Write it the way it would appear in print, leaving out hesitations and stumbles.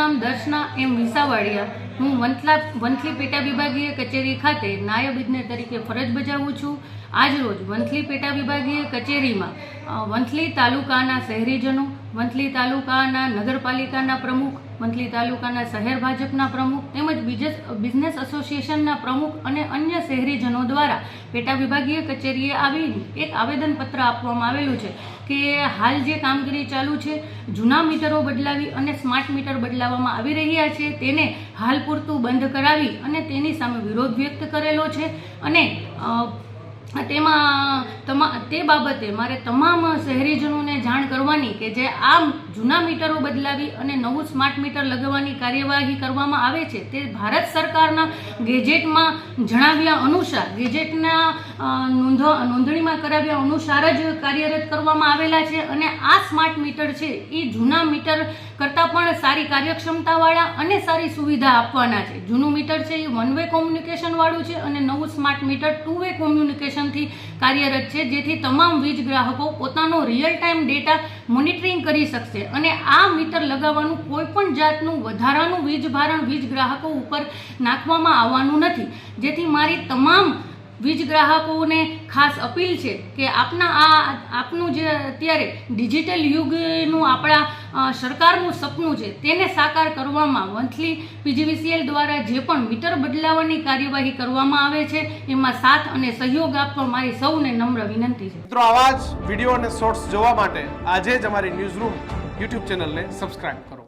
નામ દર્શના એમ વિસાવાડિયા। હું વંથલી પેટા વિભાગીય કચેરી ખાતે નાયબ ઇજનેર તરીકે ફરજ બજાવું છું। આજરોજ વંથલી પેટા વિભાગીય કચેરીમાં વંથલી તાલુકાના શહેરીજનો, વંથલી તાલુકાના નગરપાલિકાના પ્રમુખ, વંથલી તાલુકાના શહેર ભાજપના પ્રમુખ તેમજ બિઝનેસ એસોસિએશનના પ્રમુખ અને અન્ય શહેરીજનો દ્વારા પેટા વિભાગીય કચેરીએ આવી એક આવેદનપત્ર આપવામાં આવેલું છે કે હાલ જે કામગીરી ચાલુ છે, જૂના મીટરો બદલાવી અને સ્માર્ટ મીટર બદલાવવામાં આવી રહ્યા છે તેને હાલ પૂરતું બંધ કરાવી અને તેની સામે વિરોધ વ્યક્ત કરેલો છે। અને તે બાબતે મારે તમામ શહેરીજનોને જાણ કરવાની કે જે આ જૂના મીટરો બદલાવી અને નવું સ્માર્ટ મીટર લગાવવાની કાર્યવાહી કરવામાં આવે છે તે ભારત સરકારના ગેજેટમાં જણાવ્યા અનુસાર, ગેજેટના નોંધણીમાં કરાવ્યા અનુસાર જ કાર્યરત કરવામાં આવેલા છે। અને આ સ્માર્ટ મીટર છે એ જૂના મીટર કરતાં પણ સારી કાર્યક્ષમતાવાળા અને સારી સુવિધા આપવાના છે। જૂનું મીટર છે એ વન વે કોમ્યુનિકેશનવાળું છે અને નવું સ્માર્ટ મીટર 2 વે કોમ્યુનિકેશનથી કાર્યરત છે, જેથી તમામ વીજ ગ્રાહકો પોતાનો રિયલ ટાઈમ ડેટા મોનિટરિંગ કરી શકશે અને આ મીટર લગાવવાનું કોઈ પણ જાતનું વધારાનું વીજ ભારણ વીજ ગ્રાહકો ઉપર નાખવામાં આવવાનું નથી। જેથી મારી તમામ વીજ ગ્રાહકોને ખાસ અપીલ છે કે આપનું જે અત્યારે ડિજિટલ યુગનું આપણા સરકારનું સપનું છે તેને સાકાર કરવામાં વંથલી પીજીવીસીએલ દ્વારા જે પણ મીટર બદલાવવાની કાર્યવાહી કરવામાં આવે છે એમાં સાથ અને સહયોગ આપવા મારી સૌને નમ્ર વિનંતી છે। મિત્રો, આવા જ વિડીયો અને શોર્ટ્સ જોવા માટે આજે જ અમારી ન્યૂઝરૂમ યુટ્યુબ ચેનલને સબસ્ક્રાઇબ કરો।